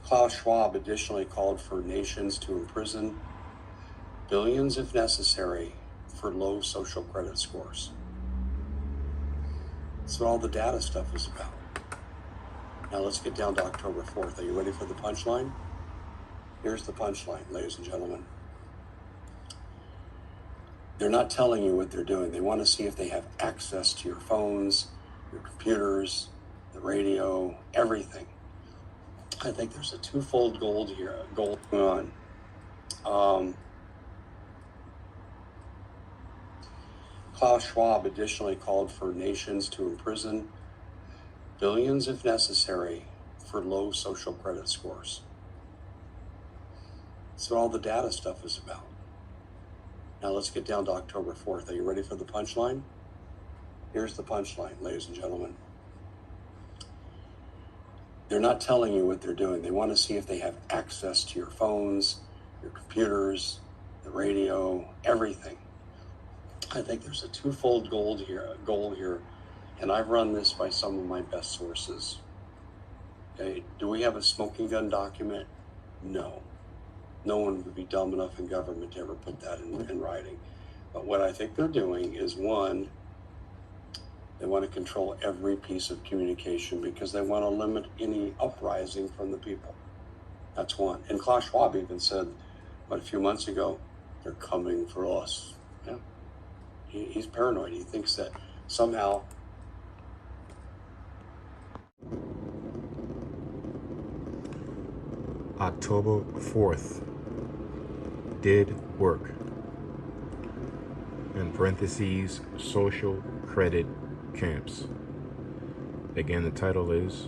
Klaus Schwab additionally called for nations to imprison billions if necessary for low social credit scores. That's what all the data stuff is about. Now let's get down to October 4th. Are you ready for the punchline? Here's the punchline, ladies and gentlemen. They're not telling you what they're doing. They want to see if they have access to your phones, your computers, the radio, everything. I think there's a twofold goal going on. Klaus Schwab additionally called for nations to imprison billions if necessary for low social credit scores. That's what all the data stuff is about. Now let's get down to October 4th. Are you ready for the punchline? Here's the punchline, ladies and gentlemen. They're not telling you what they're doing. They want to see if they have access to your phones, your computers, the radio, everything. I think there's a twofold goal here, and I've run this by some of my best sources. Okay, do we have a smoking gun document? No. No one would be dumb enough in government to ever put that in writing. But what I think they're doing is, one, they want to control every piece of communication because they want to limit any uprising from the people. That's one. And Klaus Schwab even said, a few months ago, they're coming for us. Yeah. He's paranoid. He thinks that somehow October 4th did work. In parentheses, social credit camps. Again, the title is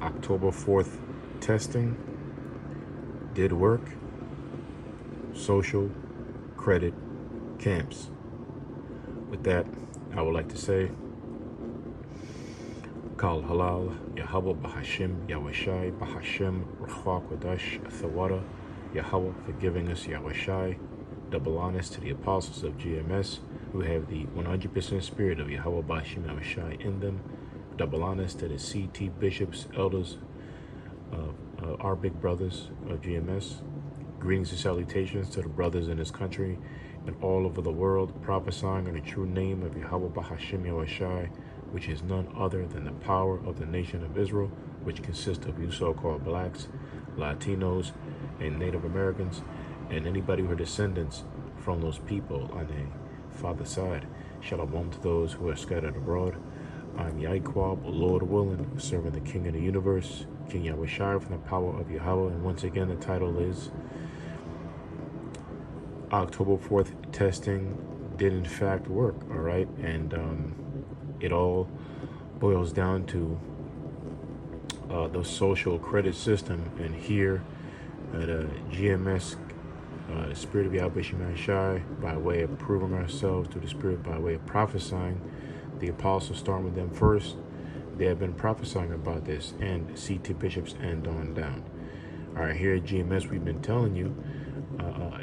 October 4th testing did work. Social credit camps. With that, I would like to say, Kal Halal, Yahweh Bahashim, Yahweh Bahashim, Ruach Kodash, Thawara, Yahweh for giving us Yahweh. Double honors to the apostles of GMS who have the 100% spirit of Yahweh Bahashim Yahweh in them. Double honors to the CT bishops, elders, our big brothers of GMS. Greetings and salutations to the brothers in this country and all over the world, prophesying in the true name of Yahweh Bahashim Yahweh, which is none other than the power of the nation of Israel, which consists of you so-called blacks, Latinos, and Native Americans, and anybody who are descendants from those people on a father's side. Shalom to those who are scattered abroad. I'm Yaikwab, Lord willing, serving the King of the universe, King Yahweh from the power of Yahweh. And once again, the title is October 4th testing did in fact work, all right? And it all boils down to the social credit system. And here at GMS, Spirit of Yahweh Shai, by way of proving ourselves to the Spirit, by way of prophesying, the apostles, starting with them first, they have been prophesying about this, and CT bishops and on down. All right, here at GMS, we've been telling you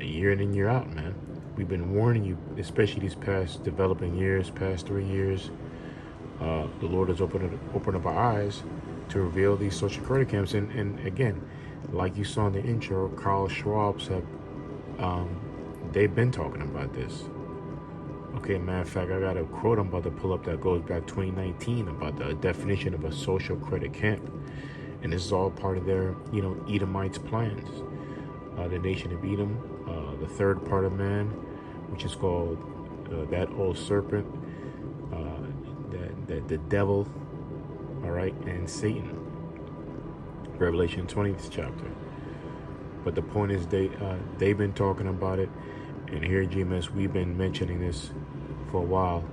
year in and year out, man. We've been warning you, especially these past developing years, past 3 years. The Lord has opened up our eyes to reveal these social credit camps. And again, like you saw in the intro, Klaus Schwab said, they've been talking about this. Okay, matter of fact, I got a quote I'm about to pull up that goes back 2019 about the definition of a social credit camp. And this is all part of their, Edomites' plans. The nation of Edom, the third part of man, which is called that old serpent, the devil, all right, and Satan. Revelation 20th chapter. But the point is, they've been talking about it, and here at GMS, we've been mentioning this for a while.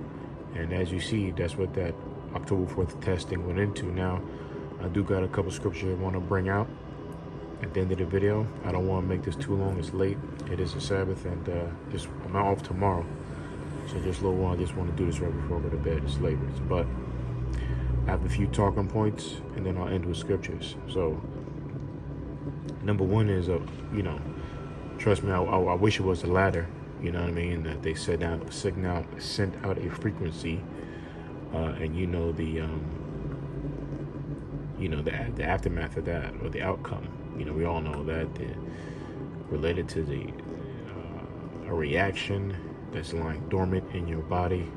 And as you see, that's what that October 4th testing went into. Now, I do got a couple scriptures I want to bring out at the end of the video. I don't want to make this too long. It's late. It is a Sabbath, and I'm off tomorrow. So just a little while, I just want to do this right before I go to bed. It's late, but I have a few talking points, and then I'll end with scriptures. So, number one is, trust me, I wish it was the latter. You know what I mean? That they sent out a frequency, and the aftermath of that, or the outcome. We all know that related to a reaction that's lying dormant in your body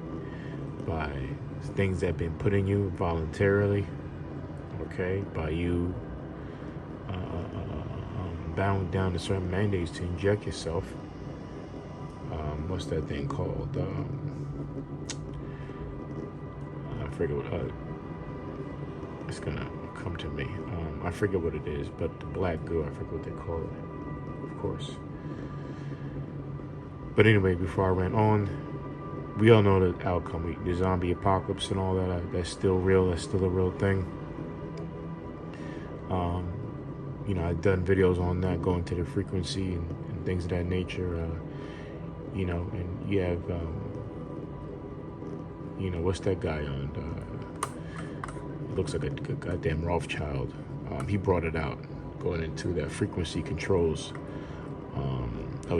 by things that have been put in you voluntarily, okay, by you bowing down to certain mandates to inject yourself. What's that thing called? I forget what. It's gonna come to me. I forget what it is, but the black goo, I forget what they call it, of course. But anyway, before I ran on, we all know the outcome. The zombie apocalypse and all that, that's still real. That's still a real thing. I've done videos on that, going to the frequency and things of that nature. And you have, what's that guy on? Looks like a goddamn Rothschild. He brought it out, going into that frequency controls.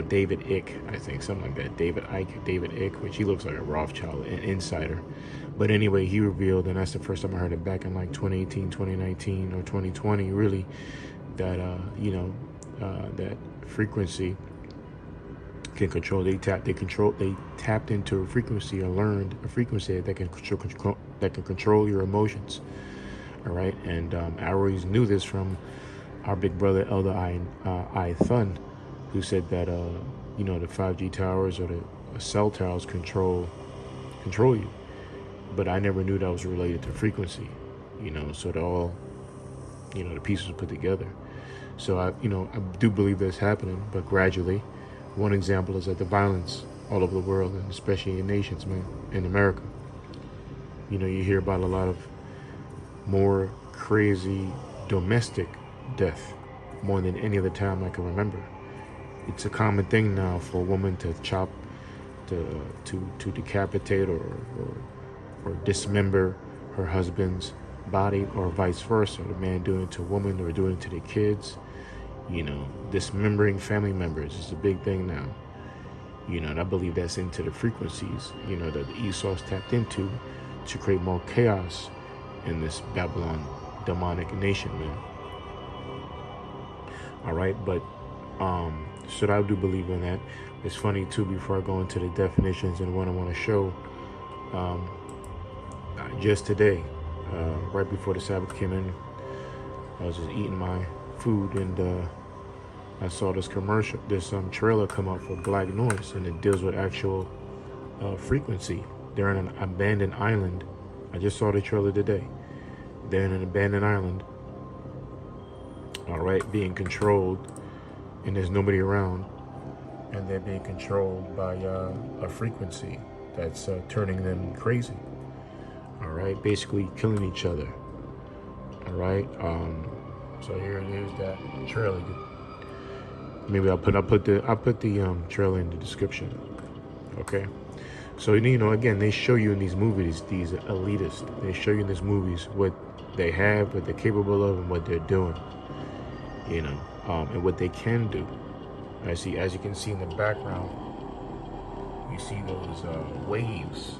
David Icke, I think, something like that. David Icke, which he looks like a Rothschild, an insider. But anyway, he revealed, and that's the first time I heard it back in like 2018, 2019, or 2020, really, that that frequency can control. They tapped into a frequency, or learned a frequency that can control your emotions. All right, and I always knew this from our big brother Elder I Thun, who said that the 5G towers or the cell towers control you, but I never knew that was related to frequency. So it all, the pieces were put together. So I do believe that's happening, but gradually. One example is that the violence all over the world, and especially in nations, man, in America. You hear about a lot of more crazy domestic death, more than any other time I can remember. It's a common thing now for a woman to chop, to decapitate or dismember her husband's body, or vice versa. The man doing it to a woman, or doing it to their kids. Dismembering family members is a big thing now. And I believe that's into the frequencies, that the Esau's tapped into to create more chaos in this Babylon demonic nation, man. All right, but so I do believe in that. It's funny too, before I go into the definitions and what I want to show, just today, right before the Sabbath came in, I was just eating my food, and I saw this commercial, this trailer come up for Black Noise, and it deals with actual frequency. They're in an abandoned island. I just saw the trailer today. They're in an abandoned island, all right, being controlled, and there's nobody around, and they're being controlled by a frequency that's turning them crazy, all right, basically killing each other, all right. So here's that trailer. Maybe I'll put the trailer in the description. Okay. So again, they show you in these movies, these elitists, they show you in these movies what they have, what they're capable of, and what they're doing. And what they can do. As you can see in the background, you see those waves,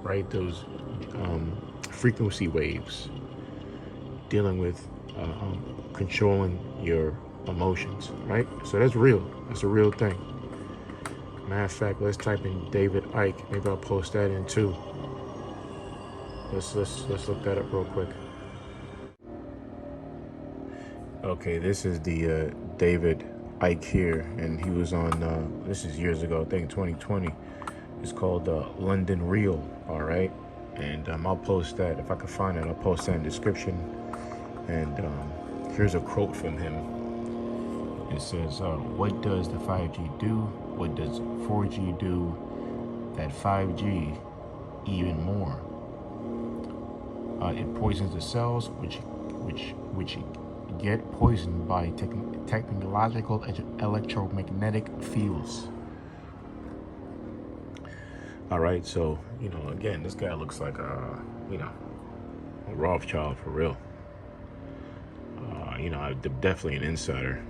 right? Those frequency waves dealing with controlling your emotions, right? So that's real. That's a real thing. Matter of fact, let's type in David Icke. Maybe I'll post that in too. Let's look that up real quick. Okay, this is the David Icke here, and he was on. This is years ago, I think 2020. It's called London Real. All right, and I'll post that if I can find it. I'll post that in the description. And here's a quote from him. It says, what does the 5G do? What does 4G do? That 5G even more. It poisons the cells, which get poisoned by technological electromagnetic fields. All right, so again, this guy looks like a Rothschild for real. Definitely an insider.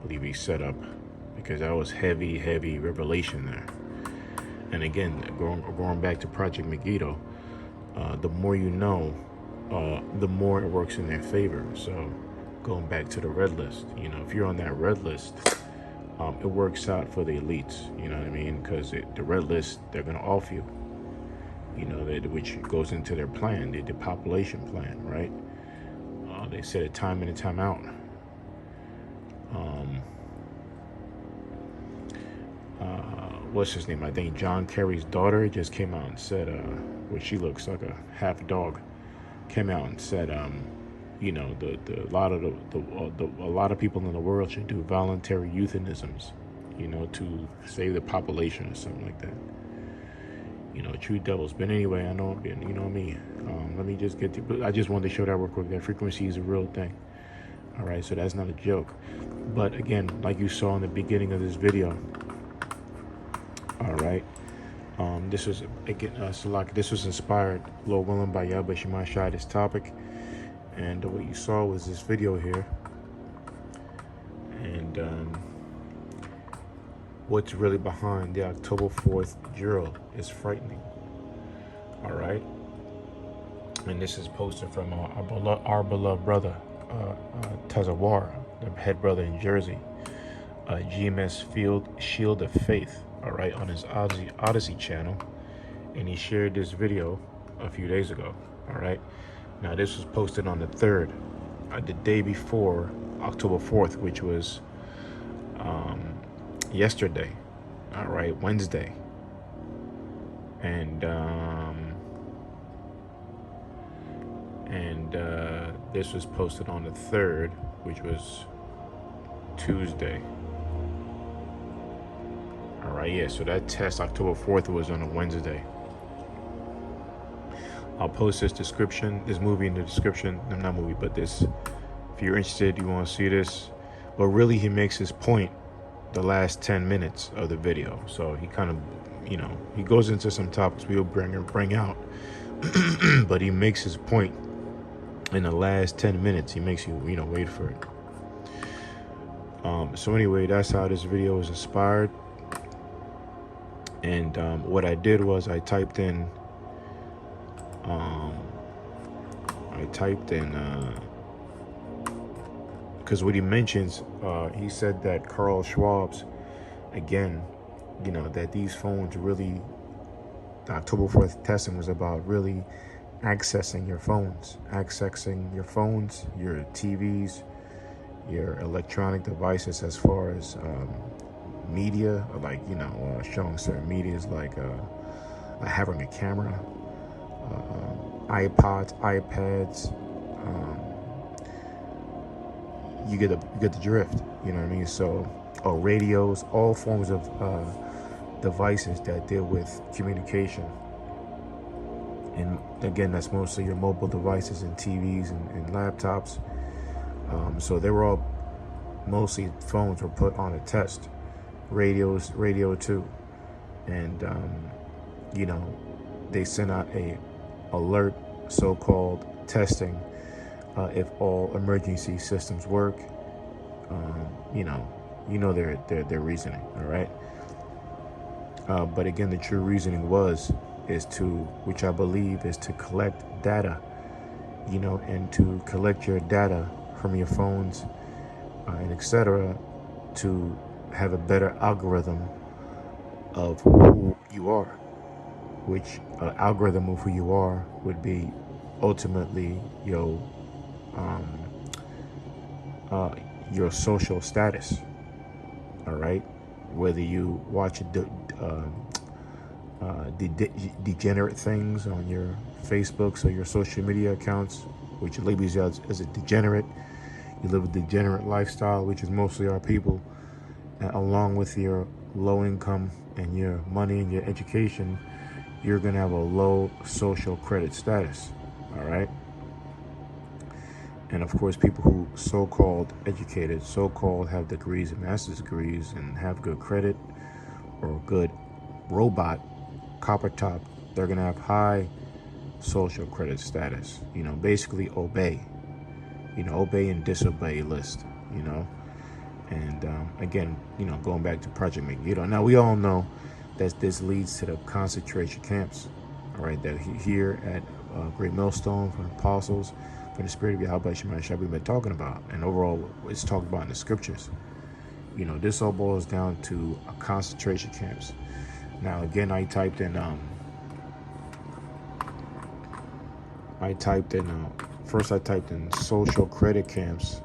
Believe he set up, because that was heavy revelation there. And again, going back to Project Megiddo, the more you know, the more it works in their favor. So going back to the red list. You know, if you're on that red list, it works out for the elites. You know what I mean? Because the red list, they're going to off you. You know, which goes into their plan, the population plan, right? They said it time in and time out. What's his name? I think John Kerry's daughter just came out and said, well, she looks like a half dog. Came out and said, you know, a lot of people in the world should do voluntary euthanisms, you know, to save the population or something like that. You know, true devils. But anyway, I know, you know me. Let me just get to. I just wanted to show that real quick. That frequency is a real thing. All right, so that's not a joke. But again, like you saw in the beginning of this video. All right. This was again, this was inspired, Lord willing, by Yahweh Shema Shai, this topic, and what you saw was this video here, and what's really behind the October 4th drill is frightening. All right, and this is posted from our beloved brother, Tazawar, the head brother in Jersey, GMS Field Shield of Faith. All right, on his Odyssey channel, and he shared this video a few days ago. All right, now this was posted on the 3rd, the day before October 4th, which was yesterday. All right, Wednesday, and this was posted on the 3rd, which was Tuesday. All right, yeah, so that test, October 4th, was on a Wednesday. I'll post this movie in the description. Not movie, but this. If you're interested, you want to see this. But really, he makes his point the last 10 minutes of the video. So he kind of, you know, he goes into some topics we'll bring out. But he makes his point in the last 10 minutes. He makes you, you know, wait for it. So anyway, that's how this video was inspired. And what I did was I typed in because what he mentions, he said that Carl Schwab's, again, you know, that these phones really, the October 4th testing was about really accessing your phones, your TVs, your electronic devices, as far as media, like, you know, showing certain medias, like having a camera, iPods, iPads. You get the drift. You know what I mean? So, radios, all forms of devices that deal with communication. And again, that's mostly your mobile devices and TVs and laptops. So they were all, mostly phones were put on a test. Radio too, and you know, they sent out a alert, so-called testing, if all emergency systems work. You know their reasoning. All right, but again, the true reasoning which I believe is to collect data, you know, and to collect your data from your phones and etc. to have a better algorithm of who you are, which algorithm of who you are would be ultimately your social status. All right, whether you watch degenerate things on your Facebooks or your social media accounts, which labels you as a degenerate. You live a degenerate lifestyle, which is mostly our people, along with your low income and your money and your education, you're going to have a low social credit status. All right. And of course, people who so-called educated, so-called have degrees and master's degrees and have good credit or good robot, copper top, they're going to have high social credit status. You know, basically obey. You know, obey and disobey list, you know. And again, you know, going back to Project Megiddo. Now, we all know that this leads to the concentration camps, all right, that here at Great Millstone for apostles, for the spirit of Yahweh Shema Shah we've been talking about. And overall, it's talked about in the scriptures. You know, this all boils down to concentration camps. Now, again, first I typed in social credit camps,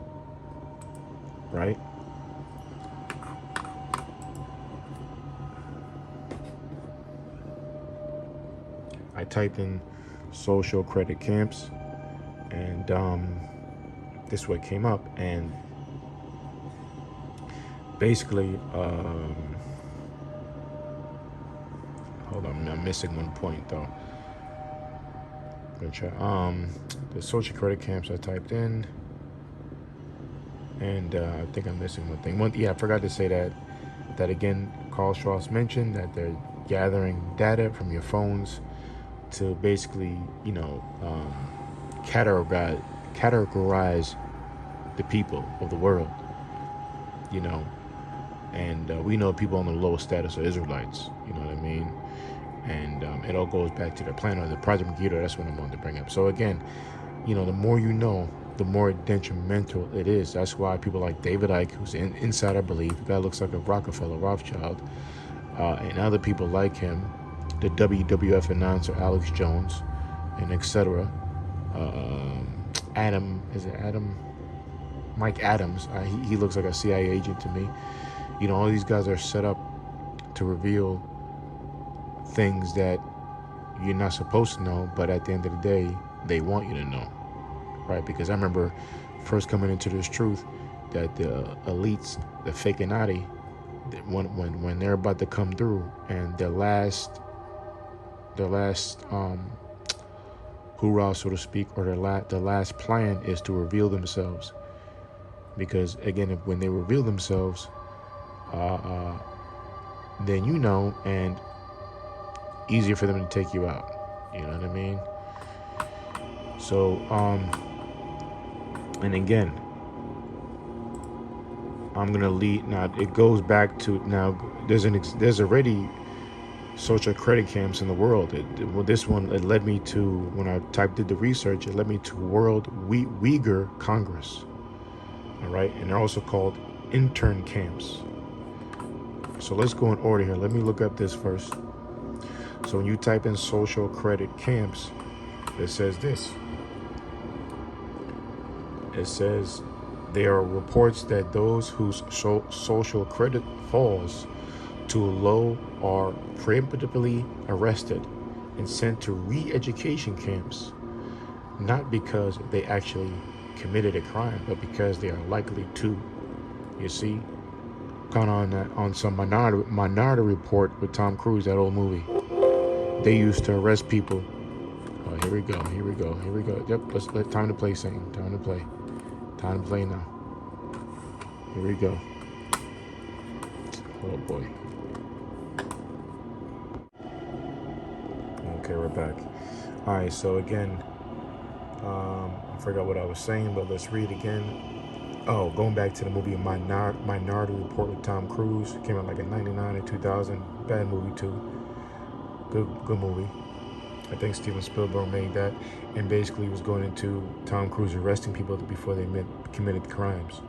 right? I typed in social credit camps, and this is what came up. And basically, hold on, I'm missing one point though. I'm gonna try. The social credit camps I typed in, and I think I'm missing one thing. Yeah, I forgot to say that again. Carl Strauss mentioned that they're gathering data from your phones to basically, you know, categorize the people of the world, you know, and we know people on the lowest status are Israelites, you know what I mean? And it all goes back to their plan or the Project Megiddo. That's what I wanted to bring up. So again, you know, the more you know, the more detrimental it is. That's why people like David Icke, who's inside, I believe, the guy looks like a Rockefeller Rothschild, and other people like him, the WWF announcer Alex Jones, and etc. Mike Adams, he looks like a CIA agent to me. You know, all these guys are set up to reveal things that you're not supposed to know, but at the end of the day, they want you to know, right? Because I remember first coming into this truth that the elites, the fakinati, when they're about to come through, and their last hoorah, so to speak, or the last plan is to reveal themselves. Because again, when they reveal themselves, then you know, and easier for them to take you out. You know what I mean? So, and again, I'm gonna lead now. It goes back to now. There's already social credit camps in the world. This one, it led me to, when I did the research, it led me to World Uyghur Congress. All right, and they're also called intern camps. So let's go in order here. Let me look up this first. So when you type in social credit camps, it says this. It says there are reports that those whose social credit falls too low are preemptively arrested and sent to re-education camps, not because they actually committed a crime, but because they are likely to. You see, kind of on some Minority Report with Tom Cruise, that old movie. They used to arrest people. Oh, here we go. Yep, time to play, Satan. Time to play now. Here we go. Oh boy. Okay, we're back. All right, so again, I forgot what I was saying, but let's read again. Oh, going back to the movie Minority Report with Tom Cruise. Came out like in 99 and 2000. Bad movie too. Good movie. I think Steven Spielberg made that, and basically was going into Tom Cruise arresting people before they committed crimes.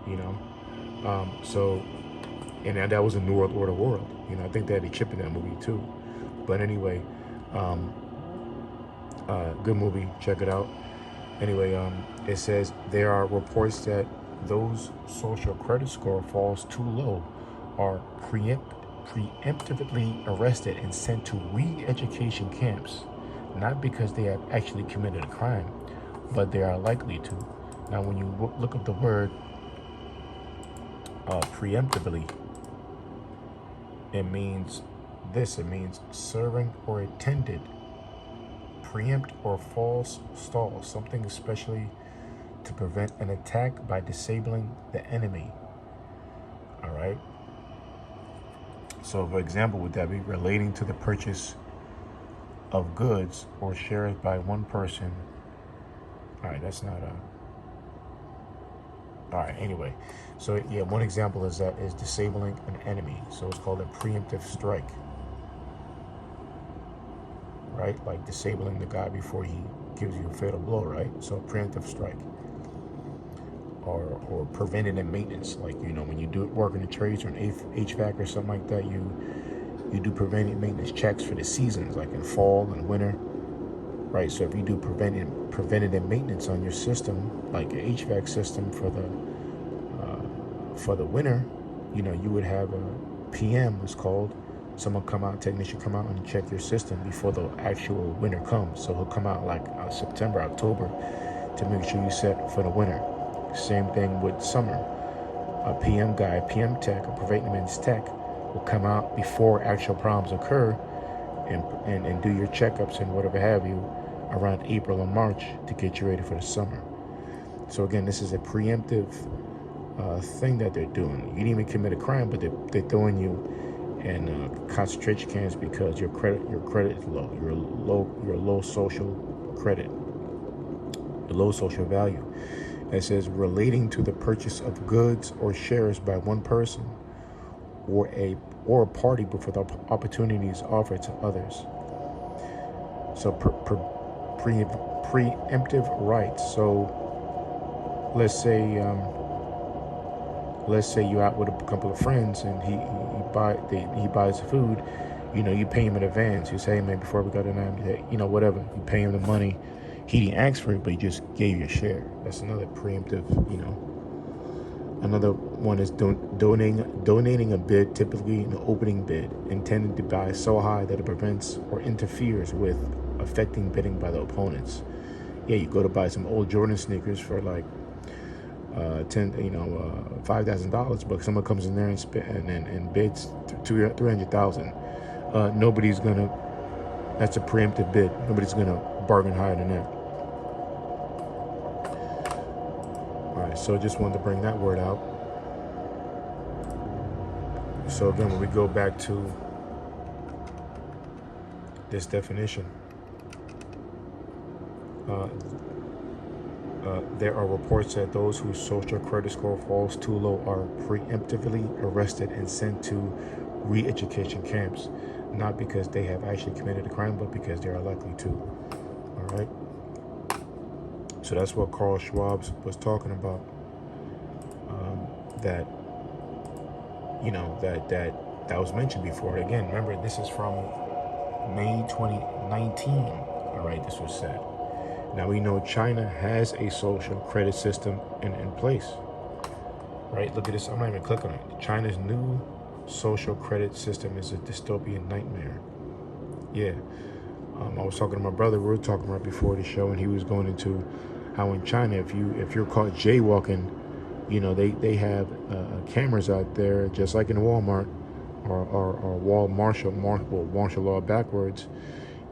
You know, and that was a New World Order world. You know, I think they had a chip in that movie too. But anyway, good movie. Check it out. Anyway, it says there are reports that those social credit score falls too low are preemptively arrested and sent to re-education camps, not because they have actually committed a crime, but they are likely to. Now, when you look up the word preemptively, it means this. It means serving or attended. Preempt or false stall, something especially to prevent an attack by disabling the enemy. All right. So, for example, would that be relating to the purchase of goods or shares by one person? All right, that's not a. All right, anyway. So, yeah, one example is disabling an enemy. So it's called a preemptive strike. Right? Like disabling the guy before he gives you a fatal blow, right? So preemptive strike, or preventative maintenance, like when you do work in the trades or an HVAC or something like that, you do preventive maintenance checks for the seasons, like in fall and winter, right? So if you do preventative maintenance on your system, like an HVAC system for the winter, you would have a PM, it's called. Someone come out, technician come out and check your system before the actual winter comes. So he'll come out like September, October to make sure you set for the winter. Same thing with summer. A PM guy, PM tech, a preventive maintenance tech will come out before actual problems occur and do your checkups and whatever have you around April or March to get you ready for the summer. So again, this is a preemptive thing that they're doing. You didn't even commit a crime, but they're throwing you in concentration camps because your credit is low. You're low social credit, low social value. It says relating to the purchase of goods or shares by one person or a party, but for the opportunities offered to others. So preemptive rights. So let's say you're out with a couple of friends and he buys the food. You pay him in advance. You say, hey man, before we go to night, whatever. You pay him the money. He didn't ask for it, but he just gave you a share. That's another preemptive. Another one is donating a bid, typically an opening bid, intended to buy so high that it prevents or interferes with affecting bidding by the opponents. Yeah, you go to buy some old Jordan sneakers for like $5,000, but someone comes in there and bids $300,000. Nobody's gonna. That's a preemptive bid. Nobody's gonna bargain higher than that. All right, so just wanted to bring that word out. So again, when we go back to this definition, there are reports that those whose social credit score falls too low are preemptively arrested and sent to re-education camps, not because they have actually committed a crime, but because they are likely to. All right. So that's what Carl Schwab was talking about. That was mentioned before. Again, remember, this is from May 2019. All right, this was said. Now we know China has a social credit system in place. Right? Look at this. I'm not even clicking on it. China's new social credit system is a dystopian nightmare. Yeah. I was talking to my brother. We were talking right before the show, and he was going into how in China, if you're caught jaywalking, they have cameras out there, just like in Walmart or martial law backwards.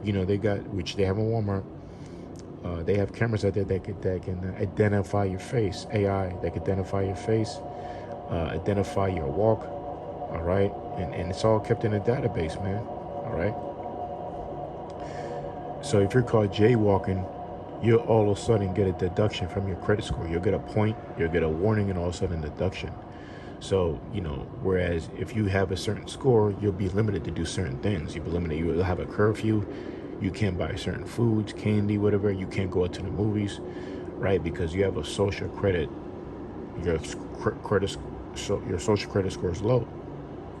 They got, which they have in Walmart. They have cameras out there that can identify your face. AI that can identify your face, identify your walk. All right, and it's all kept in a database, man. All right. So if you're caught jaywalking, you'll all of a sudden get a deduction from your credit score. You'll get a point, you'll get a warning, and all of a sudden a deduction. So, whereas if you have a certain score, you'll be limited to do certain things. You'll have a curfew. You can't buy certain foods, candy, whatever. You can't go out to the movies, right? Because you have a social credit. Your social credit score is low.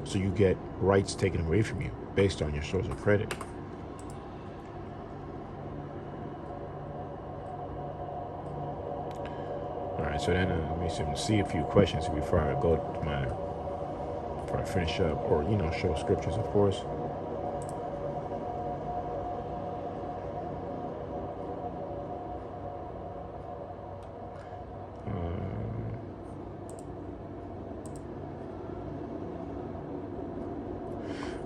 So you get rights taken away from you based on your social credit. All right, so then let me see a few questions before I go to before I finish up, or show scriptures, of course.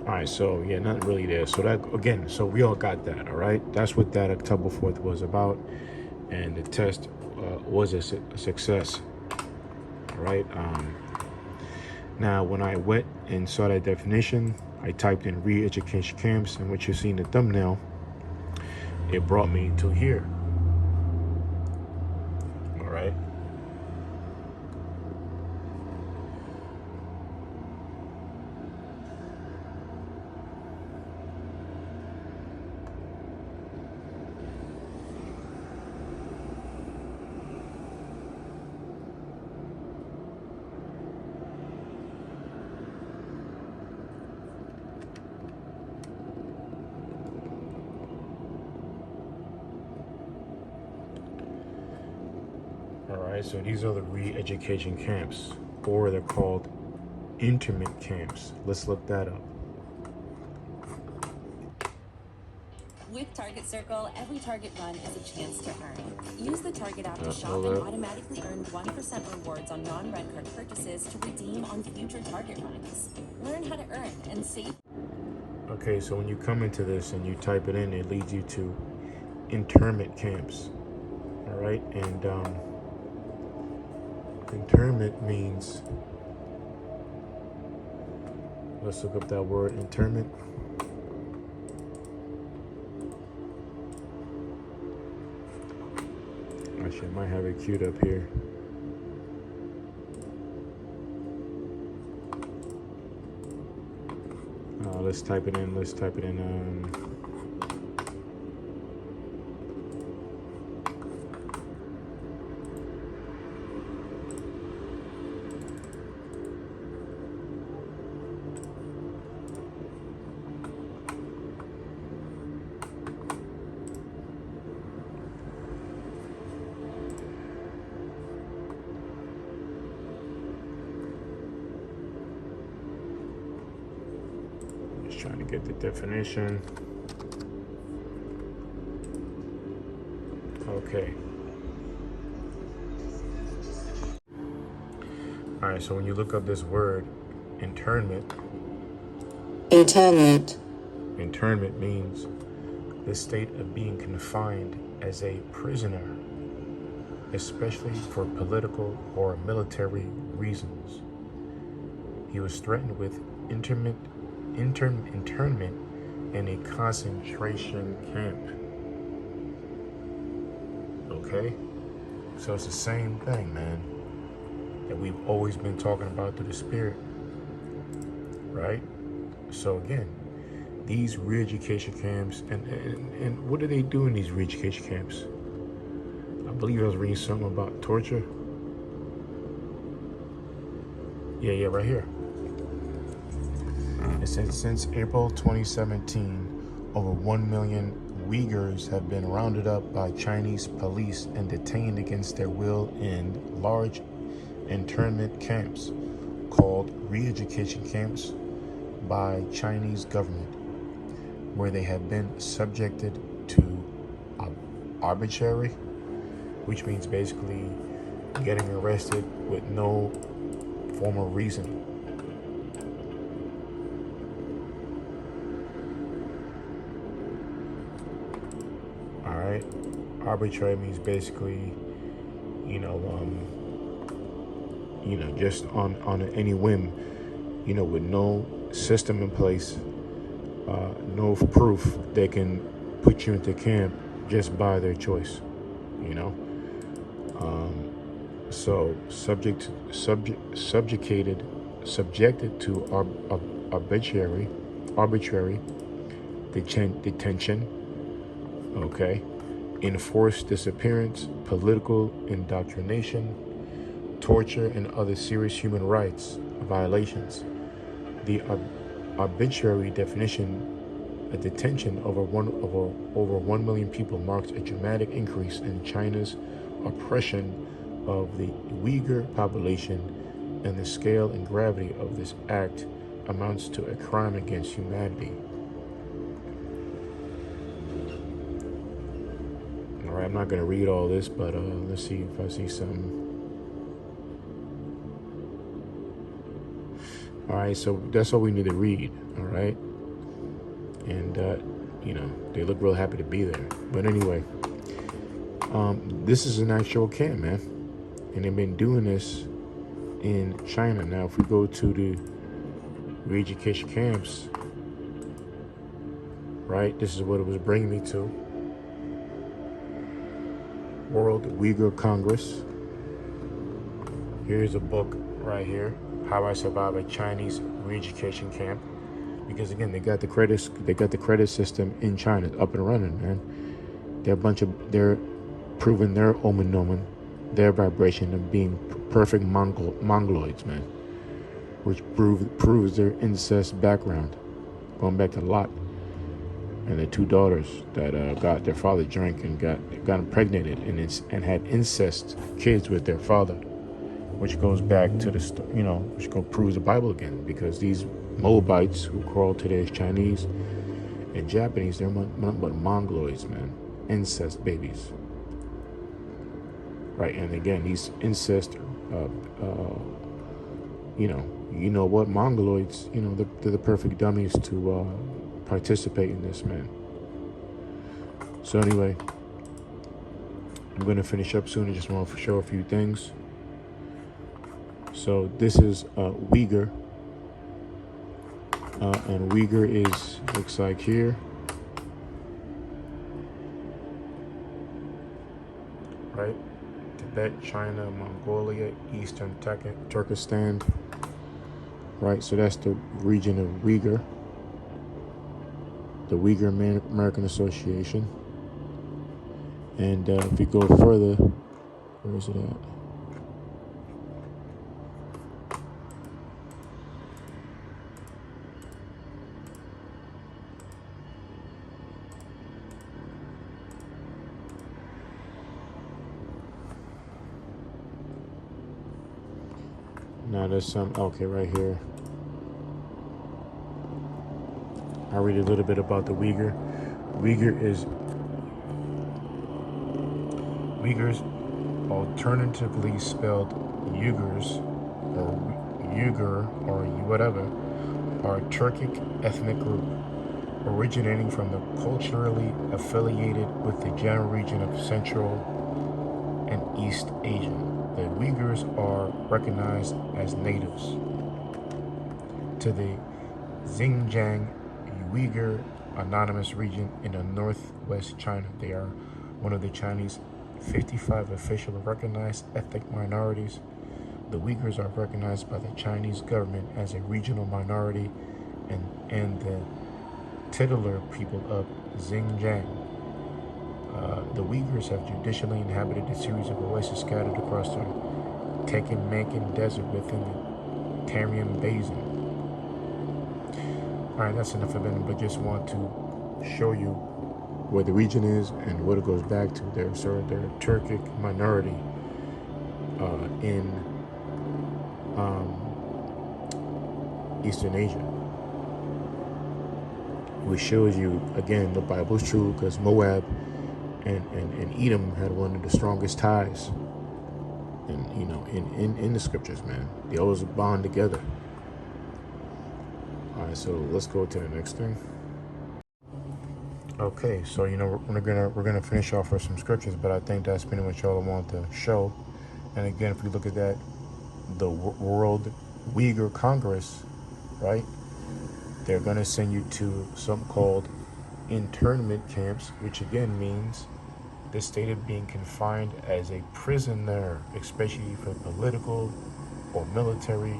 All right, so yeah, not really there. So that again, so we all got that. All right, that's what that October 4th was about, and the test was a success. All right. Now, when I went and saw that definition, I typed in re-education camps, and what you see in the thumbnail, it brought me to here. All right. right, so these are the re-education camps, or they're called internment camps. Let's look that up. With Target Circle, every Target run is a chance to earn. Use the Target app to shop hold and up. automatically earn 1% rewards on non-red card purchases to redeem on future Target runs. Learn how to earn and save. Okay, so when you come into this and you type it in, it leads you to internment camps. All right, and internment means, let's look up that word, internment. Actually, I might have it queued up here. Let's type it in. Let's type it in. Just trying to get the definition. Okay. All right, so when you look up this word, internment means the state of being confined as a prisoner, especially for political or military reasons. He was threatened with internment in a concentration camp. Okay? So it's the same thing, man, that we've always been talking about through the spirit, right? So again, these re-education camps, and what do they do in these re-education camps? I believe I was reading something about torture. Yeah, right here. It says since April 2017, over 1 million Uyghurs have been rounded up by Chinese police and detained against their will in large internment camps called re-education camps by Chinese government, where they have been subjected to arbitrary, which means basically getting arrested with no form of reason. All right, arbitrary means basically, just on any whim, with no system in place, no proof, they can put you into camp just by their choice, so subjected to arbitrary detention, okay, enforced disappearance, political indoctrination, torture, and other serious human rights violations. The arbitrary definition, a detention over 1 million people, marks a dramatic increase in China's oppression of the Uyghur population, and the scale and gravity of this act amounts to a crime against humanity. All right, I'm not going to read all this, but let's see if I see something. All right, so that's all we need to read, all right? And, they look real happy to be there. But anyway, this is an actual camp, man. And they've been doing this in China. Now, if we go to the re-education camps, right, this is what it was bringing me to. World Uyghur Congress. Here's a book right here, How I Survived a Chinese Re-Education Camp. Because again, they got the credit system in China up and running, man. They're proving their omen nomen, their vibration of being perfect mongoloids, man. Which proves their incest background, going back to Lot. and the two daughters that got their father drank and got impregnated and had incest kids with their father, which goes back to which proves the Bible again, because these Moabites who crawl today as Chinese and Japanese, they're nothing but mongoloids, man, incest babies, right? And again, these incest, you know what, mongoloids, they're the perfect dummies to participate in this, man. So anyway, I'm gonna finish up soon. I just want to show a few things. So this is Uyghur, and Uyghur looks like here, right? Tibet, China, Mongolia, Eastern Turkestan, right? So that's the region of Uyghur, the Uyghur American Association. And if you go further, where is it at? Now there's some, okay, right here. I'll read a little bit about the Uyghur. Uyghurs, alternatively spelled Uyghurs, or Uyghur, or whatever, are a Turkic ethnic group originating from the culturally affiliated with the general region of Central and East Asia. The Uyghurs are recognized as natives to the Xinjiang Uyghur Autonomous Region in the northwest China. They are one of the Chinese 55 officially recognized ethnic minorities. The Uyghurs are recognized by the Chinese government as a regional minority and the titular people of Xinjiang. The Uyghurs have traditionally inhabited a series of oases scattered across the Taklamakan Desert within the Tarim Basin. Alright, that's enough of it, but just want to show you where the region is and what it goes back to. They're a Turkic minority in Eastern Asia. Which shows you, again, the Bible's true, because Moab and Edom had one of the strongest ties, and in the scriptures, man. They always bond together. All right, so let's go to the next thing. Okay, so we're gonna finish off with some scriptures, but I think that's pretty much all I want to show. And again, if you look at that, the World Uyghur Congress, right? They're gonna send you to something called internment camps, which again means the state of being confined as a prisoner, especially for political or military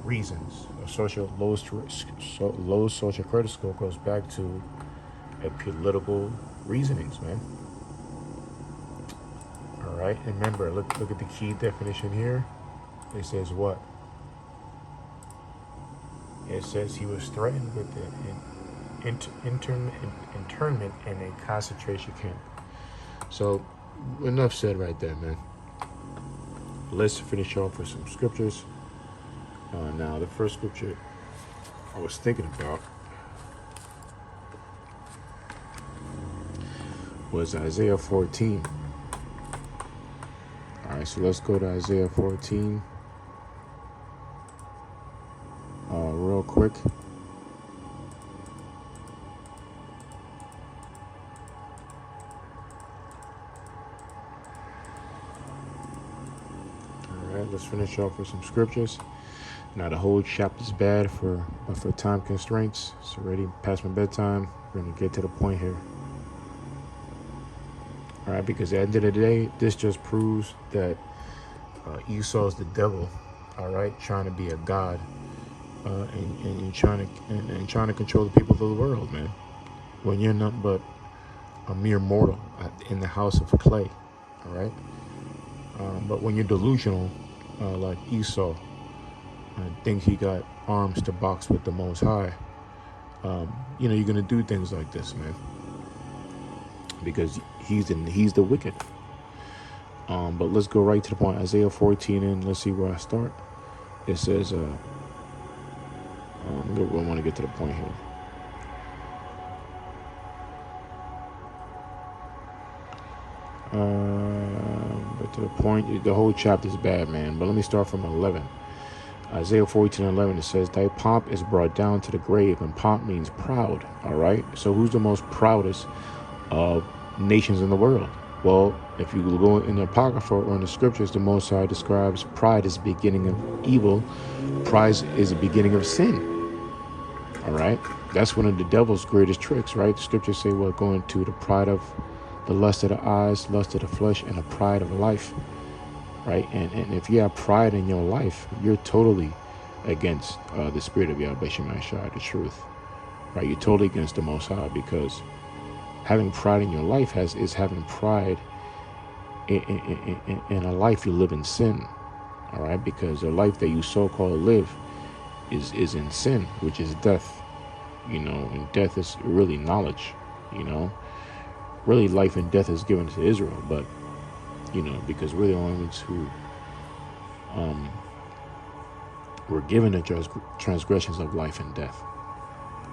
reasons. Low social credit score goes back to a political reasonings, man. All right, and remember, look at the key definition here. It says what? It says he was threatened with the internment in a concentration camp. So, enough said right there, man. Let's finish off with some scriptures. Now, the first scripture I was thinking about was Isaiah 14. All right, so let's go to Isaiah 14 real quick. Let's finish off with some scriptures. Now the whole chapter's bad for time constraints. It's already past my bedtime. We're gonna get to the point here. All right, because at the end of the day, this just proves that Esau's the devil. All right, trying to be a god, and trying to control the people of the world, man. When you're nothing but a mere mortal in the house of clay. All right, but when you're delusional, like Esau, I think he got arms to box with the Most High. you're gonna do things like this, man, because he's the wicked. But let's go right to the point. Isaiah 14, and let's see where I start. It says, I want to get to the point here. But to the point, the whole chapter is bad, man. But let me start from 11. Isaiah 14:11, it says, "Thy pomp is brought down to the grave," and pomp means proud. All right. So who's the most proudest of nations in the world? Well, if you go in the Apocrypha or in the scriptures, the Most High describes pride as the beginning of evil. Pride is the beginning of sin. All right. That's one of the devil's greatest tricks, right? The scriptures say, well, going to the pride of the lust of the eyes, lust of the flesh, and the pride of life, right? And if you have pride in your life, you're totally against the spirit of Yahweh Shemashai, the truth, right? You're totally against the Most High, because having pride in your life is having pride in a life you live in sin, all right? Because the life that you so-called live is in sin, which is death, and death is really knowledge, Really, life and death is given to Israel, but, because we're the only ones who were given the transgressions of life and death,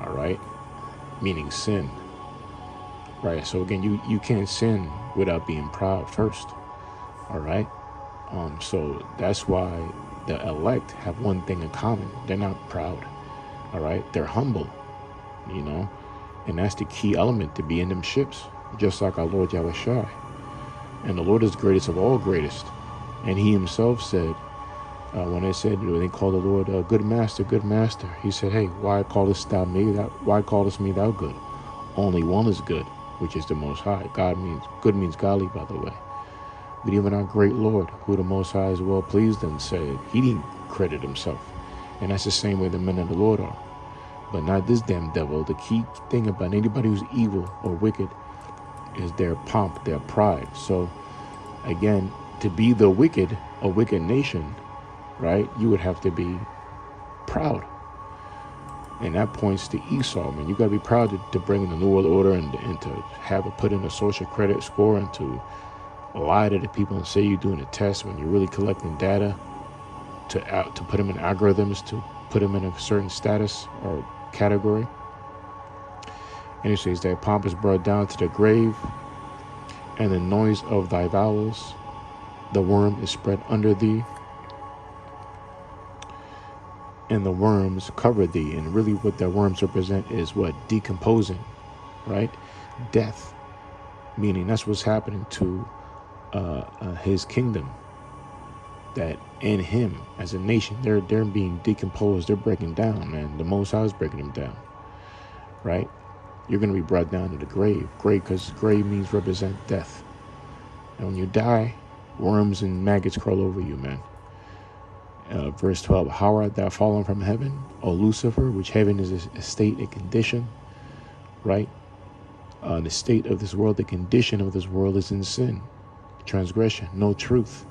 all right? Meaning sin, right? So again, you can't sin without being proud first, all right? So that's why the elect have one thing in common. They're not proud, all right? They're humble, and that's the key element to be in them ships, just like our Lord Yahweh Shai. And the Lord is the greatest of all greatest. And he himself said, when they called the Lord good master, he said, hey, why callest thou me why callest me thou good? Only one is good, which is the Most High. Good means godly, by the way. But even our great Lord, who the Most High is well pleased in, said he didn't credit himself. And that's the same way the men of the Lord are. But not this damn devil. The key thing about anybody who's evil or wicked is their pomp, their pride. So again, to be a wicked nation, right, you would have to be proud. And that points to Esau, man. You got to be proud to bring in the New World Order and to have it put in a social credit score and to lie to the people and say you're doing a test when you're really collecting data to put them in algorithms, to put them in a certain status or category. And it says that pomp is brought down to the grave, and the noise of thy vowels, the worm is spread under thee, and the worms cover thee. And really what the worms represent is what? Decomposing, right? Death, meaning that's what's happening to his kingdom, that in him as a nation, they're being decomposed, they're breaking down, man. The Most High is breaking them down, right? You're going to be brought down to the grave, because grave means represent death. And when you die, worms and maggots crawl over you, man. Verse 12, how art thou fallen from heaven, O Lucifer, which heaven is a state, a condition, right? The state of this world, the condition of this world is in sin, transgression, no truth,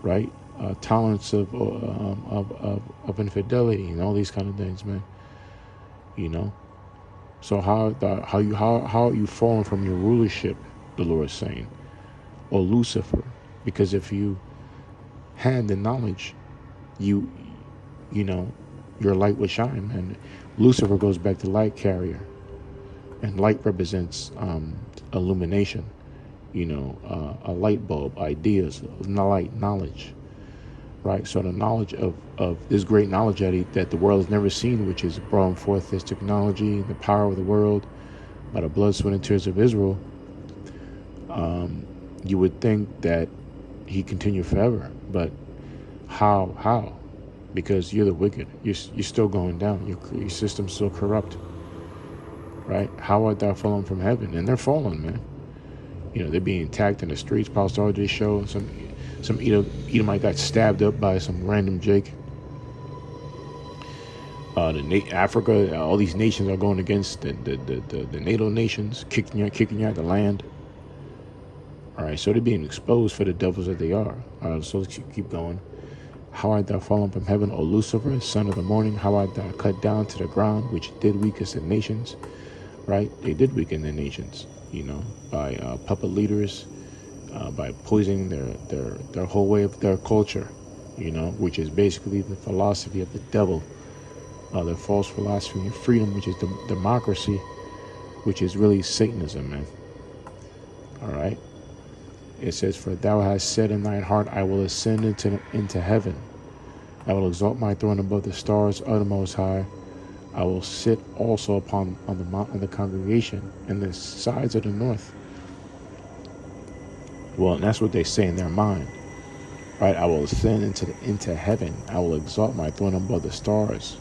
right? Tolerance of infidelity and all these kind of things, man. So how are you falling from your rulership? The Lord is saying, O Lucifer, because if you had the knowledge, your light would shine. And Lucifer goes back to light carrier, and light represents illumination. A light bulb, ideas, light, knowledge, right? So the knowledge of this great knowledge that the world has never seen, which is brought forth this technology, the power of the world, by the blood, sweat, and tears of Israel. You would think that he continued forever, but how? Because you're the wicked. You're still going down. Your system's still corrupt, right? How art thou fallen from heaven? And they're fallen, man. They're being attacked in the streets. Pastor RJ show some Edomite got stabbed up by some random Jake. Africa, all these nations are going against the NATO nations, kicking out the land. All right, so they're being exposed for the devils that they are. All right, so let's keep going. How art thou fallen from heaven, O Lucifer, son of the morning? How art thou cut down to the ground, which did weakest the nations? Right? They did weaken the nations, by puppet leaders, by poisoning their whole way of their culture, which is basically the philosophy of the devil, the false philosophy of freedom, which is the democracy, which is really Satanism, man. All right. It says, "For thou hast said in thine heart, I will ascend into heaven. I will exalt my throne above the stars of the Most High. I will sit also on the mountain of the congregation in the sides of the north." Well, and that's what they say in their mind, right? I will ascend into heaven. I will exalt my throne above the stars.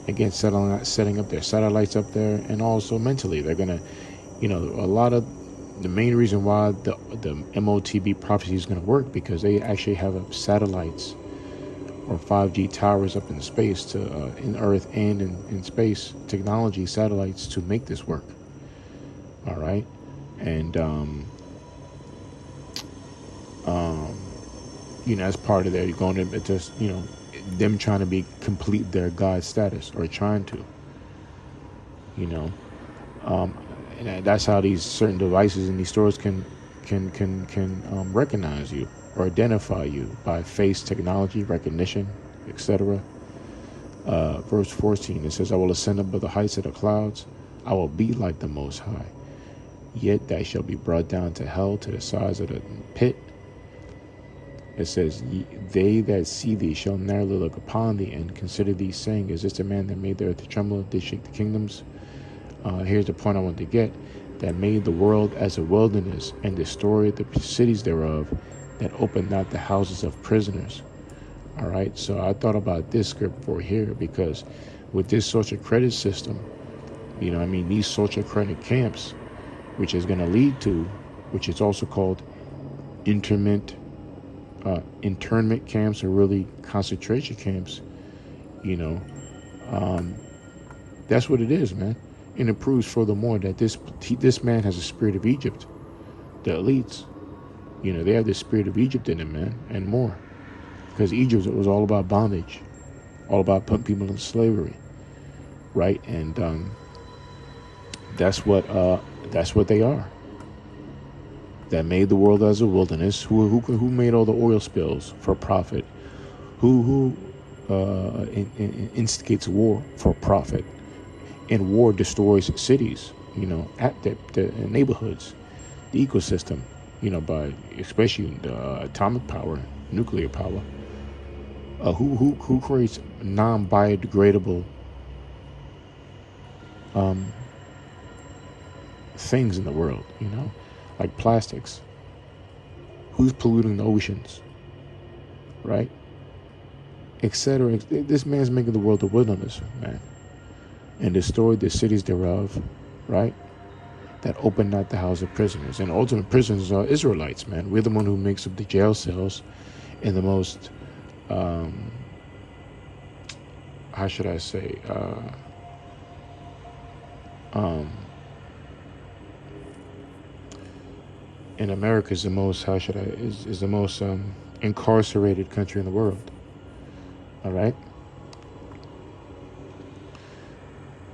Again, setting up their satellites up there, and also mentally, they're gonna, a lot of the main reason why the MOTB prophecy is gonna work, because they actually have satellites or 5G towers up in space in Earth and in space technology satellites to make this work. All right, and as part of their going to just them trying to be complete their God status, or trying to, you know, and that's how these certain devices in these stores can recognize you or identify you by face technology recognition, etc. Verse 14, it says, "I will ascend above the heights of the clouds. I will be like the Most High. Yet thou shalt be brought down to hell, to the sides of the pit." It says, "They that see thee shall narrowly look upon thee and consider thee, saying, Is this the man that made the earth to tremble, did shake the kingdoms?" Here's the point I want to get. "That made the world as a wilderness, and destroyed the cities thereof, that opened not the houses of prisoners." All right, so I thought about this script for here, because with this social credit system, these social credit camps, which is going to lead to, which is also called internment camps, or really concentration camps, that's what it is, man. And it proves furthermore that this man has a spirit of Egypt. The elites, they have the spirit of Egypt in them, man, and more. Because Egypt was all about bondage, all about putting people in slavery, right? And that's what they are. That made the world as a wilderness. Who made all the oil spills for profit? Who instigates war for profit? And war destroys cities, at the neighborhoods, the ecosystem, by especially the atomic power, nuclear power. Who creates non-biodegradable things in the world, like plastics? Who's polluting the oceans, right? Etc. This man's making the world a wilderness, man, and destroyed the cities thereof, right? That opened not the house of prisoners. And ultimate prisoners are Israelites, man. We're the one who makes up the jail cells and the most, how should I say, in America is the most, is the most incarcerated country in the world. All right.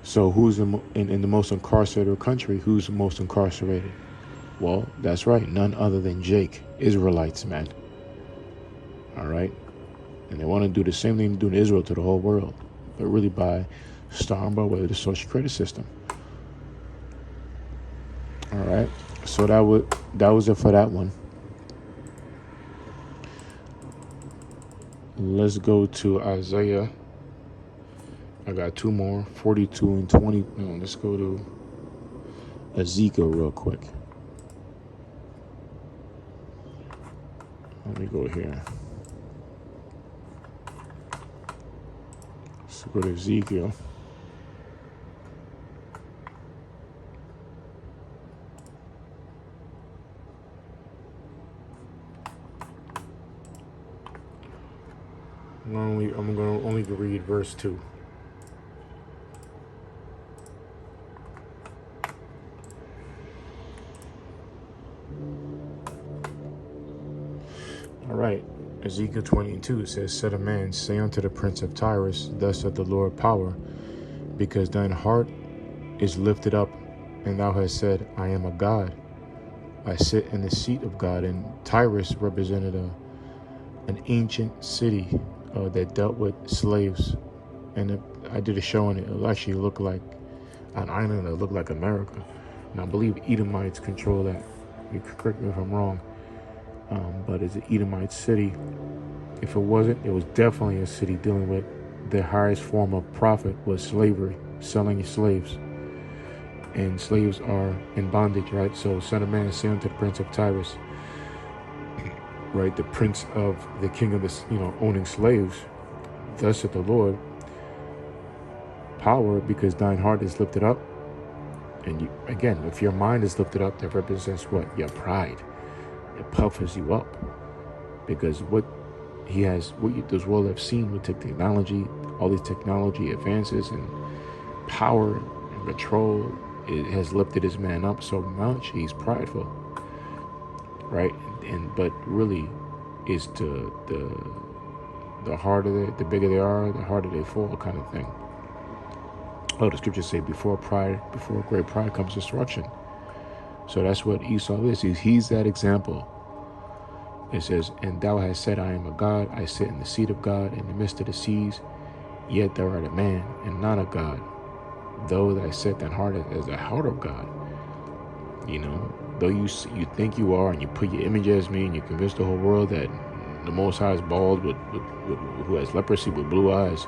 So who's in the most incarcerated country? Who's the most incarcerated? Well, that's right. None other than Jake. Israelites, man. All right. And they want to do the same thing they do in Israel to the whole world, but really by starting by way of the social credit system. All right. So that was it for that one. Let's go to Isaiah. I got two more, 42 and 20. No, let's go to Ezekiel real quick. Let me go here. Let's go to Ezekiel. I'm gonna only read verse 2. All right. Ezekiel 22 says, Son of man, say unto the prince of Tyrus, thus saith the Lord power, because thine heart is lifted up, and thou hast said, I am a god. I sit in the seat of God. And Tyrus represented an ancient city that dealt with slaves. And I did a show on it. It actually looked like an island that looked like America. And I believe Edomites control that. You can correct me if I'm wrong. But it's an Edomite city. If it wasn't, it was definitely a city dealing with the highest form of profit was slavery, selling slaves. And slaves are in bondage, right? So, Son of Man, say unto the prince of Tyrus, right? The prince of the king of the, owning slaves. Thus saith the Lord, power, because thine heart is lifted up. And again, if your mind is lifted up, that represents what? Your pride. It puffers you up. Because what this world have seen with technology, all these technology advances and power and control, it has lifted this man up so much he's prideful, right? But really, is the harder the bigger they are, the harder they fall, kind of thing. Oh, the scriptures say, before great pride comes destruction. So that's what Esau is. He's that example. It says, and thou hast said, I am a God, I sit in the seat of God in the midst of the seas, yet thou art a man, and not a God, though thy set thine heart as the heart of God. Though you think you are, and you put your image as me, and you convince the whole world that the Most High is bald, who has leprosy with blue eyes,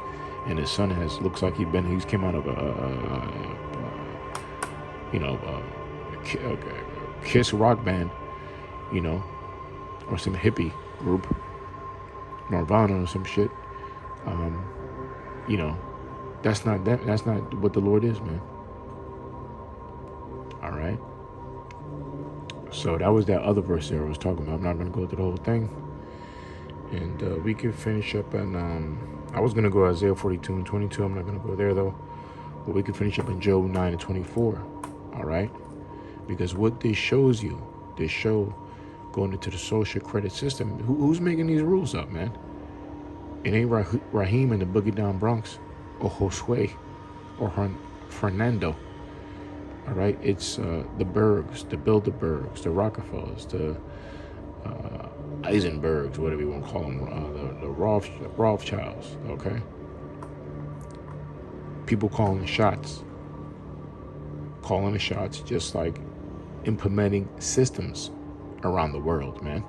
and his son looks like he's came out of a Kiss rock band, or some hippie group, Nirvana or some shit. That's not what the Lord is, man. All right. So that was that other verse there I was talking about. I'm not going to go through the whole thing. And we can finish up in, I was going to go Isaiah 42 and 22. I'm not going to go there, though. But we can finish up in Job 9 and 24. All right? Because what this shows you, this show going into the social credit system, who's making these rules up, man? It ain't Raheem in the Boogie Down Bronx, or Josue, or Fernando. All right, it's the Bergs, the Bilderbergs, the Rockefellers, the Eisenbergs, whatever you want to call them, the Rothschilds. Okay, people calling the shots, just like implementing systems around the world, man.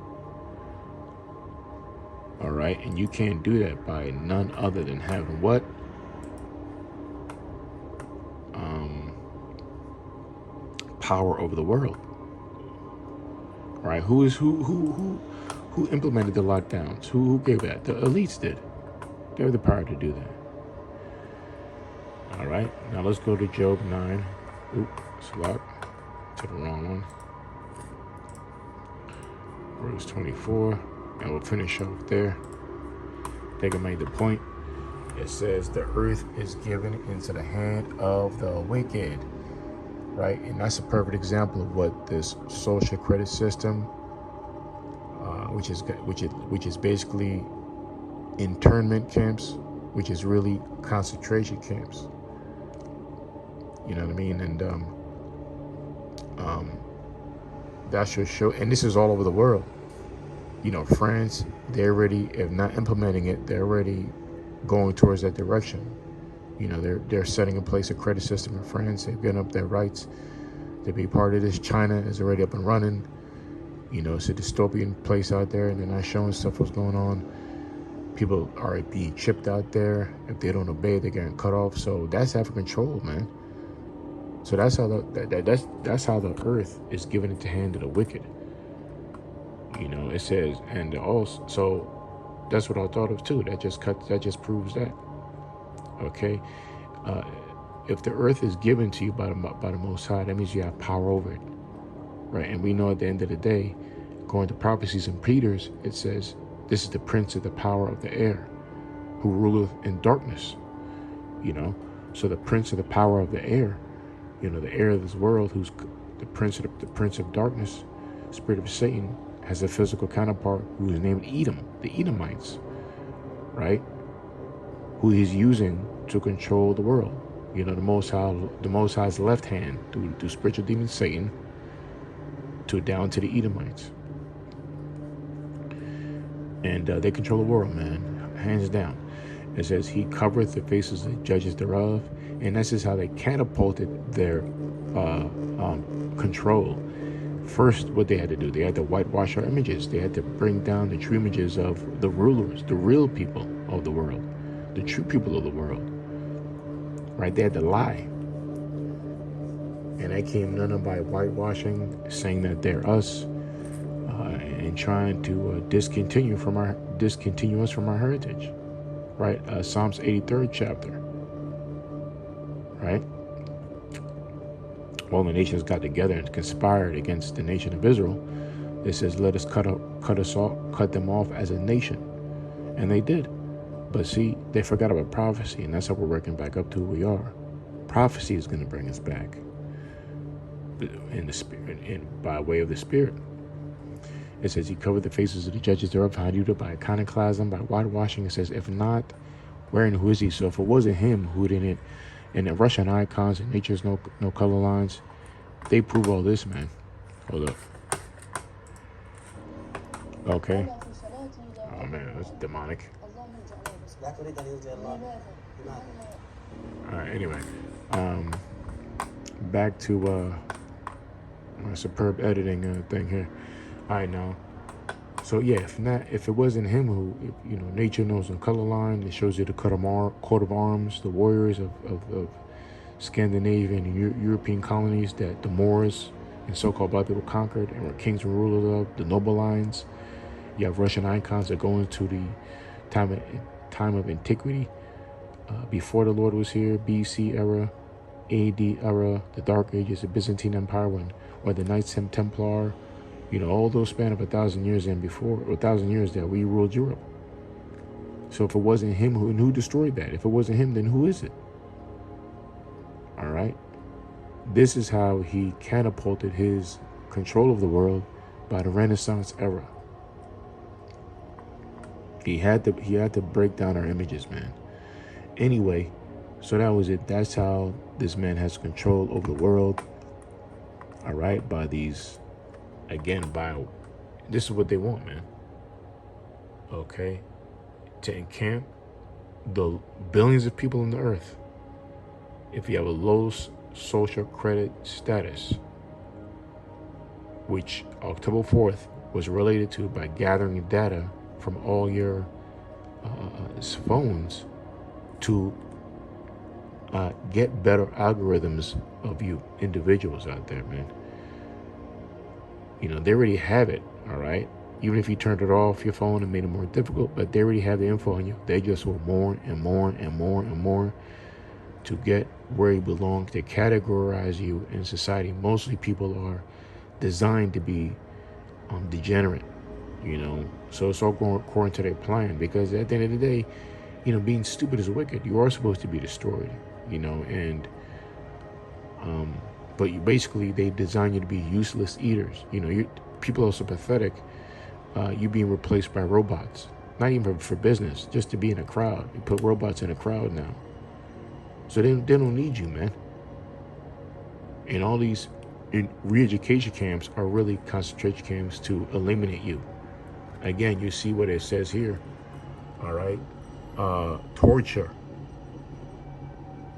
All right, and you can't do that by none other than having what? Power over the world. All right, who implemented the lockdowns? Who gave that? The elites did. They have the power to do that. All right, now let's go to Job 9. Select to the wrong one. Verse 24, and we'll finish off there. I think I made the point. It says the earth is given into the hand of the wicked, right? And that's a perfect example of what this social credit system, which is basically internment camps, which is really concentration camps. You know what I mean? And that should show. And this is all over the world. France, they're already, if not implementing it, they're already going towards that direction. They're setting in place a credit system in France. They've given up their rights to be part of this. China is already up and running. It's a dystopian place out there, and they're not showing stuff what's going on. People are being chipped out there. If they don't obey, they're getting cut off. So that's out of control, man. So that's how that's how the earth is given into the hand of the wicked. It says, and also, so that's what I thought of too. That just proves that. Okay, if the earth is given to you by the Most High, that means you have power over it, right? And we know at the end of the day, according to prophecies in Peter's, it says, "This is the prince of the power of the air, who ruleth in darkness." So the prince of the power of the air, the air of this world, who's the prince of darkness, spirit of Satan, has a physical counterpart who is named Edom, the Edomites, right? Who he's using to control the world. You know, the Most High's left hand through spiritual demon Satan to down to the Edomites. And they control the world, man, hands down. It says, he covereth the faces of the judges thereof. And this is how they catapulted their control. First, what they had to do, they had to whitewash our images. They had to bring down the true images of the rulers, the real people of the world, the true people of the world. Right? They had to lie. And that came none by whitewashing, saying that they're us, and trying to discontinue us from our heritage. Right? Psalms 83rd chapter. Right? All the nations got together and conspired against the nation of Israel. It says, let us cut them off as a nation. And they did. But see, they forgot about prophecy, and that's how we're working back up to who we are. Prophecy is going to bring us back in the spirit, and by way of the spirit. It says, he covered the faces of the judges thereof, how do you do? By iconoclasm, by whitewashing. It says, if not, where and who is he? So if it wasn't him who didn't, and the Russian icons and nature's no color lines, they prove all this, man. Hold up. Okay. Oh man, that's demonic. All right. Anyway, back to my superb editing thing here. All right, now. So yeah, if it wasn't him who, nature knows the color line, it shows you the coat of arms, the warriors of Scandinavian and European colonies that the Moors and so-called black people conquered and were kings and rulers of, the noble lines. You have Russian icons that go into the time of antiquity, before the Lord was here, BC era, AD era, the Dark Ages, the Byzantine Empire, or the Knights Templar. All those span of 1,000 years and before, or 1,000 years that we ruled Europe. So if it wasn't him, who destroyed that? If it wasn't him, then who is it? All right. This is how he catapulted his control of the world by the Renaissance era. He had to break down our images, man. Anyway, so that was it. That's how this man has control over the world. All right, by these. Again, this is what they want, man. Okay? To encamp the billions of people on the earth. If you have a low social credit status, which October 4th was related to by gathering data from all your phones to get better algorithms of you individuals out there, man. They already have it, all right? Even if you turned it off your phone and made it more difficult, but they already have the info on you. They just want more and more and more and more to get where you belong, to categorize you in society. Mostly people are designed to be degenerate, so it's all going according to their plan, because at the end of the day, being stupid is wicked. You are supposed to be destroyed, and but they design you to be useless eaters. People are so pathetic. You being replaced by robots, not even for business, just to be in a crowd. You put robots in a crowd now, so they don't need you, man. And all these re-education camps are really concentration camps to eliminate you. Again, you see what it says here. All right, torture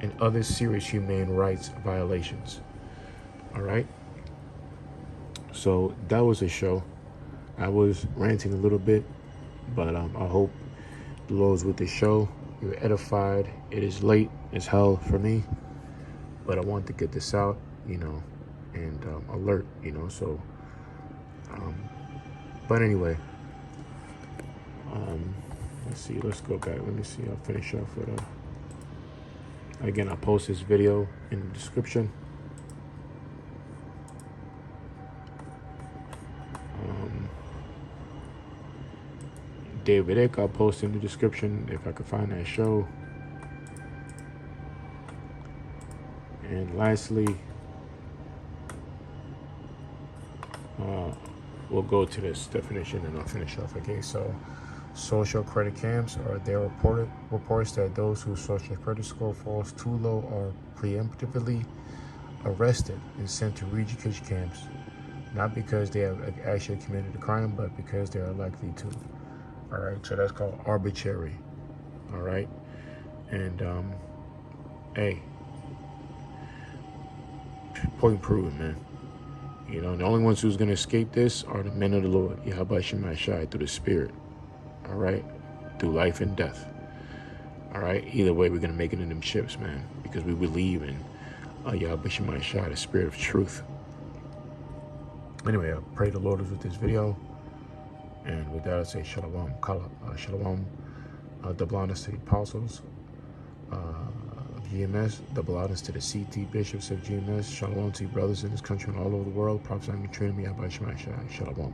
and other serious human rights violations. All right. So that was a show. I was ranting a little bit, but I hope the Lord's with the show. You're edified. It is late as hell for me, but I want to get this out, and alert, So, but anyway, let's see. Let's go back. Let me see. I'll finish off with again. I'll post this video in the description. David Icke, I'll post in the description if I can find that show. And lastly, we'll go to this definition and I'll finish off. Okay, so social credit camps are there reports that those whose social credit score falls too low are preemptively arrested and sent to re-education camps, not because they have actually committed a crime, but because they are likely to. All right, so that's called arbitrary. All right, and hey, point proven, man. You know, the only ones who's going to escape this are the men of the Lord, Yahweh Shemashai, through the Spirit. All right, through life and death. All right, either way, we're going to make it in them ships, man, because we believe in Yahweh Shemashai, the Spirit of truth. Anyway, I pray the Lord is with this video. And with that, I say shalom, shalom, double honors to the apostles of GMS, double honors to the CT bishops of GMS, shalom to you brothers in this country and all over the world, prophesy and training me, Yahweh Shemashai, shalom.